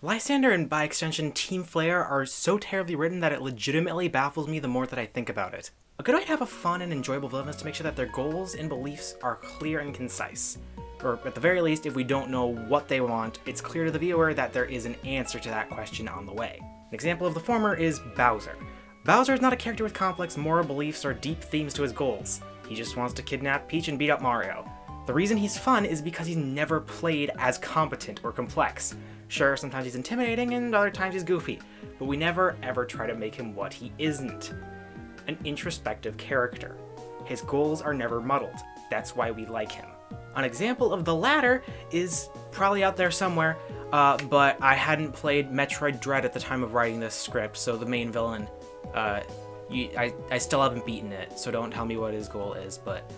Lysander and, by extension, Team Flare are so terribly written that it legitimately baffles me the more that I think about it. A good way to have a fun and enjoyable villain is to make sure that their goals and beliefs are clear and concise. Or, at the very least, if we don't know what they want, it's clear to the viewer that there is an answer to that question on the way. An example of the former is Bowser. Bowser is not a character with complex moral beliefs or deep themes to his goals. He just wants to kidnap Peach and beat up Mario. The reason he's fun is because he's never played as competent or complex. Sure, sometimes he's intimidating and other times he's goofy, but we never ever try to make him what he isn't. An introspective character. His goals are never muddled. That's why we like him. An example of the latter is probably out there somewhere, but I hadn't played Metroid Dread at the time of writing this script, so the main villain, I still haven't beaten it, so don't tell me what his goal is, but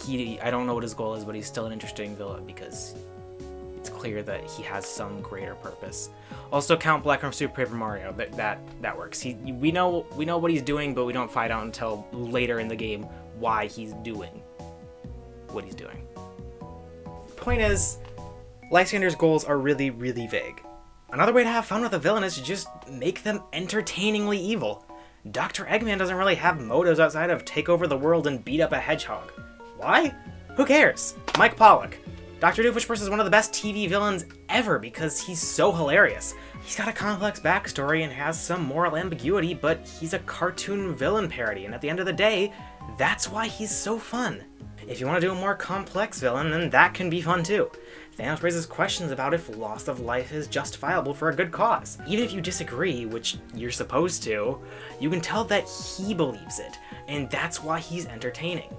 I don't know what his goal is, but he's still an interesting villain because it's clear that he has some greater purpose. Also, Count Black from Super Paper Mario, that works. We know what he's doing, but we don't find out until later in the game why he's doing what he's doing. Point is, Lysander's goals are really, really vague. Another way to have fun with a villain is to just make them entertainingly evil. Dr. Eggman doesn't really have motives outside of take over the world and beat up a hedgehog. Why? Who cares? Mike Pollock. Dr. Doofenshmirtz is one of the best TV villains ever because he's so hilarious. He's got a complex backstory and has some moral ambiguity, but he's a cartoon villain parody, and at the end of the day, that's why he's so fun. If you want to do a more complex villain, then that can be fun too. Thanos raises questions about if loss of life is justifiable for a good cause. Even if you disagree, which you're supposed to, you can tell that he believes it, and that's why he's entertaining.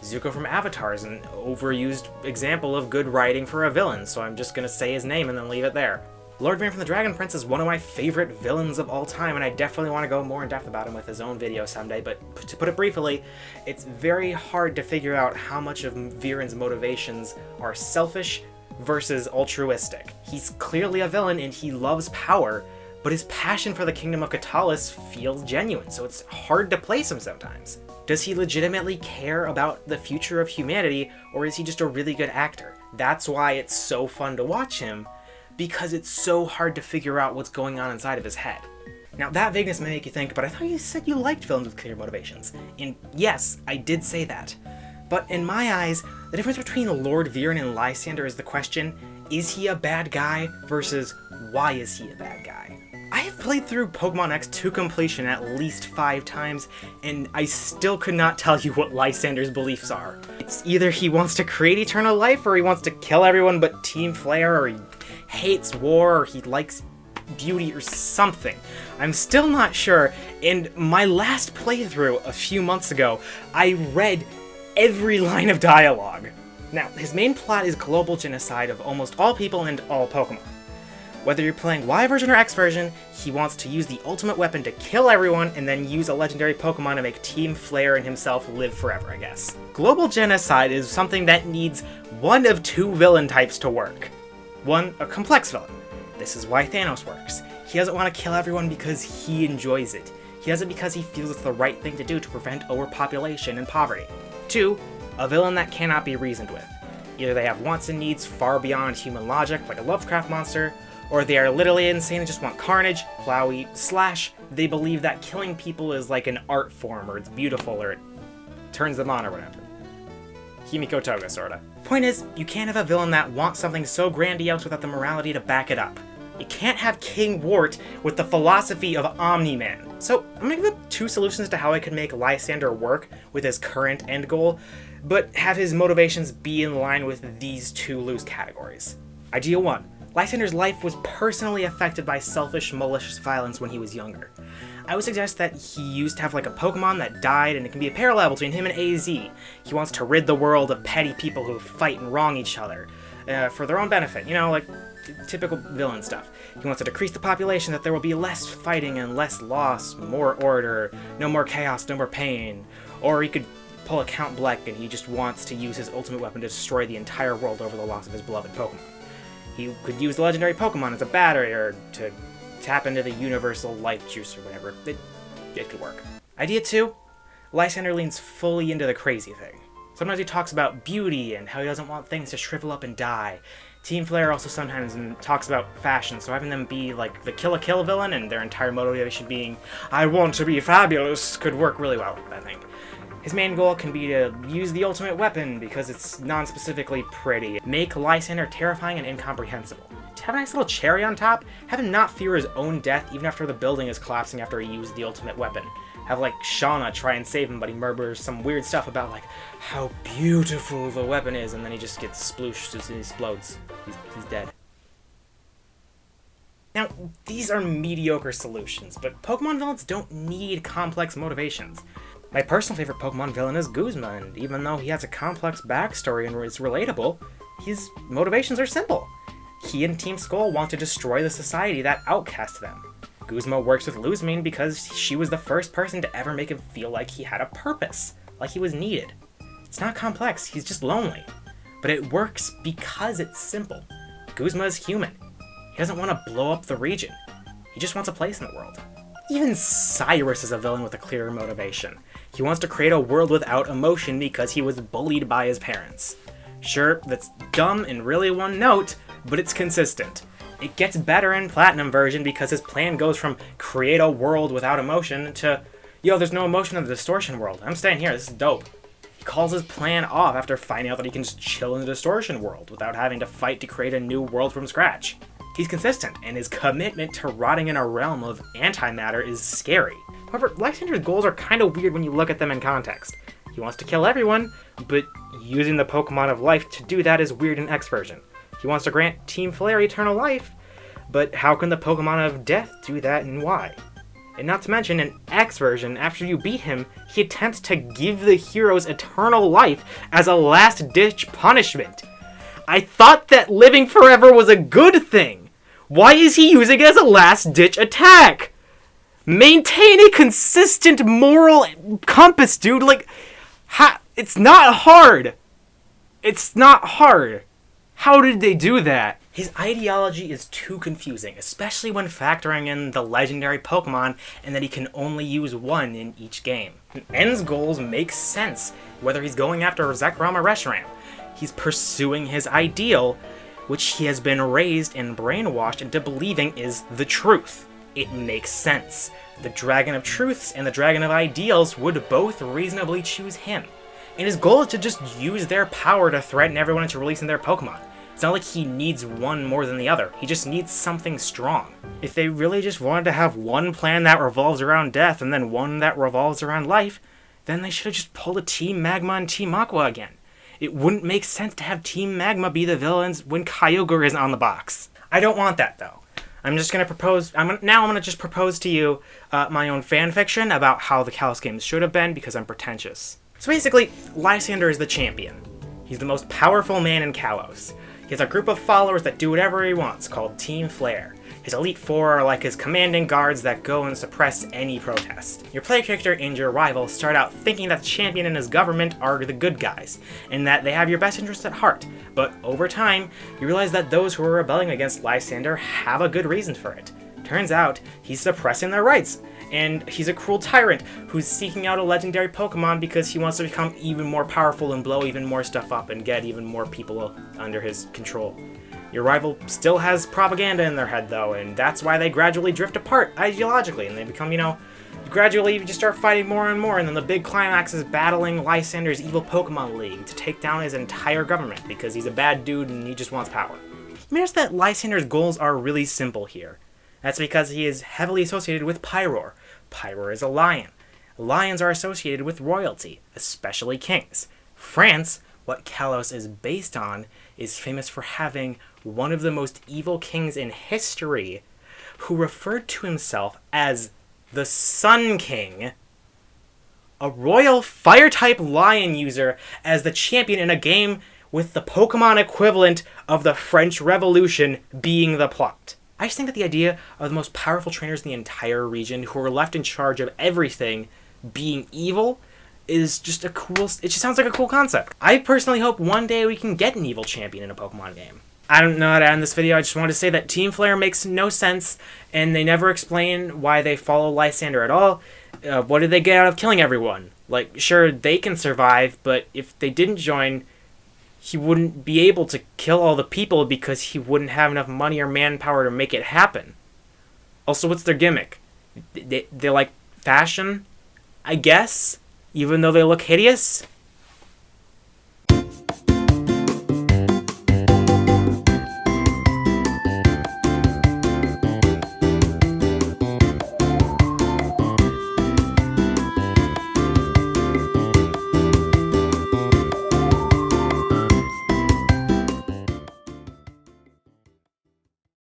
Zuko from Avatar is an overused example of good writing for a villain, so I'm just gonna say his name and then leave it there. Lord Vain from the Dragon Prince is one of my favorite villains of all time, and I definitely want to go more in depth about him with his own video someday, but to put it briefly, it's very hard to figure out how much of Viren's motivations are selfish versus altruistic. He's clearly a villain and he loves power, but his passion for the Kingdom of Katalis feels genuine, so it's hard to place him sometimes. Does he legitimately care about the future of humanity, or is he just a really good actor? That's why it's so fun to watch him, because it's so hard to figure out what's going on inside of his head. Now, that vagueness may make you think, but I thought you said you liked villains with clear motivations. And yes, I did say that. But in my eyes, the difference between Lord Viren and Lysander is the question, is he a bad guy versus why is he a bad guy? I have played through Pokemon X to completion at least 5 times, and I still could not tell you what Lysander's beliefs are. It's either he wants to create eternal life, or he wants to kill everyone but Team Flare, or he hates war, or he likes beauty, or something. I'm still not sure, and my last playthrough a few months ago, I read every line of dialogue. Now, his main plot is global genocide of almost all people and all Pokemon. Whether you're playing Y version or X version, he wants to use the ultimate weapon to kill everyone and then use a legendary Pokemon to make Team Flare and himself live forever, I guess. Global genocide is something that needs one of 2 villain types to work. One, a complex villain. This is why Thanos works. He doesn't want to kill everyone because he enjoys it. He does it because he feels it's the right thing to do to prevent overpopulation and poverty. 2, a villain that cannot be reasoned with. Either they have wants and needs far beyond human logic, like a Lovecraft monster, or they are literally insane and just want carnage, plowy, / they believe that killing people is like an art form, or it's beautiful, or it turns them on, or whatever. Himiko Toga, sorta. Point is, you can't have a villain that wants something so grandiose without the morality to back it up. You can't have King Wart with the philosophy of Omni-Man. So, I'm gonna give 2 solutions to how I could make Lysander work with his current end goal, but have his motivations be in line with these 2 loose categories. Idea 1. Lysander's life was personally affected by selfish, malicious violence when he was younger. I would suggest that he used to have like a Pokemon that died, and it can be a parallel between him and AZ. He wants to rid the world of petty people who fight and wrong each other, for their own benefit, you know, like typical villain stuff. He wants to decrease the population, that there will be less fighting and less loss, more order, no more chaos, no more pain. Or he could pull a Count Bleck and he just wants to use his ultimate weapon to destroy the entire world over the loss of his beloved Pokemon. He could use the legendary Pokemon as a battery, or to tap into the universal life juice or whatever. It could work. Idea 2. Lysander leans fully into the crazy thing. Sometimes he talks about beauty and how he doesn't want things to shrivel up and die. Team Flare also sometimes talks about fashion, so having them be like the Kill la Kill villain and their entire motivation being, I want to be fabulous, could work really well, I think. His main goal can be to use the ultimate weapon because it's non-specifically pretty. Make Lysandre terrifying and incomprehensible. To have a nice little cherry on top, have him not fear his own death even after the building is collapsing after he used the ultimate weapon. Have, like, Shauna try and save him, but he murmurs some weird stuff about, like, how beautiful the weapon is, and then he just gets splooshed and he explodes. He's dead. Now, these are mediocre solutions, but Pokemon villains don't need complex motivations. My personal favorite Pokemon villain is Guzma, and even though he has a complex backstory and is relatable, his motivations are simple. He and Team Skull want to destroy the society that outcast them. Guzma works with Luzmine because she was the first person to ever make him feel like he had a purpose, like he was needed. It's not complex, he's just lonely. But it works because it's simple. Guzma is human. He doesn't want to blow up the region. He just wants a place in the world. Even Cyrus is a villain with a clearer motivation. He wants to create a world without emotion because he was bullied by his parents. Sure, that's dumb and really one note, but it's consistent. It gets better in Platinum version because his plan goes from create a world without emotion to, yo, there's no emotion in the Distortion world. I'm staying here, this is dope. He calls his plan off after finding out that he can just chill in the Distortion world without having to fight to create a new world from scratch. He's consistent, and his commitment to rotting in a realm of antimatter is scary. However, Lysandre's goals are kind of weird when you look at them in context. He wants to kill everyone, but using the Pokemon of Life to do that is weird in X version. He wants to grant Team Flare eternal life, but how can the Pokemon of Death do that and why? And not to mention, in X version, after you beat him, he attempts to give the heroes eternal life as a last-ditch punishment. I thought that living forever was a good thing. Why is he using it as a last-ditch attack? Maintain a consistent moral compass, dude. Like, it's not hard. It's not hard. How did they do that? His ideology is too confusing, especially when factoring in the legendary Pokemon and that he can only use one in each game. N's goals make sense, whether he's going after Zekrom or Reshiram. He's pursuing his ideal, which he has been raised and brainwashed into believing is the truth. It makes sense. The Dragon of Truths and the Dragon of Ideals would both reasonably choose him. And his goal is to just use their power to threaten everyone into releasing their Pokemon. It's not like he needs one more than the other. He just needs something strong. If they really just wanted to have one plan that revolves around death and then one that revolves around life, then they should have just pulled a Team Magma and Team Aqua again. It wouldn't make sense to have Team Magma be the villains when Kyogre isn't on the box. I don't want that, though. I'm just going to propose... I'm going to just propose to you my own fanfiction about how the Kalos games should have been because I'm pretentious. So basically, Lysandre is the champion. He's the most powerful man in Kalos. He has a group of followers that do whatever he wants, called Team Flare. His Elite Four are like his commanding guards that go and suppress any protest. Your player character and your rival start out thinking that the champion and his government are the good guys, and that they have your best interests at heart. But over time, you realize that those who are rebelling against Lysandre have a good reason for it. Turns out, he's suppressing their rights, and he's a cruel tyrant who's seeking out a legendary Pokemon because he wants to become even more powerful and blow even more stuff up and get even more people under his control. Your rival still has propaganda in their head, though, and that's why they gradually drift apart ideologically, and they become, gradually you just start fighting more and more, and then the big climax is battling Lysandre's evil Pokemon League to take down his entire government because he's a bad dude and he just wants power. You notice that Lysandre's goals are really simple here. That's because he is heavily associated with Pyroar. Pyroar is a lion. Lions are associated with royalty, especially kings. France, what Kalos is based on, is famous for having one of the most evil kings in history, who referred to himself as the Sun King, a royal fire-type lion user as the champion in a game with the Pokemon equivalent of the French Revolution being the plot. I just think that the idea of the most powerful trainers in the entire region who are left in charge of everything being evil is just it just sounds like a cool concept. I personally hope one day we can get an evil champion in a Pokemon game. I don't know how to end this video, I just wanted to say that Team Flare makes no sense, and they never explain why they follow Lysandre at all. What did they get out of killing everyone? Like, sure, they can survive, but if they didn't join, he wouldn't be able to kill all the people because he wouldn't have enough money or manpower to make it happen. Also, what's their gimmick? They like fashion, I guess, even though they look hideous?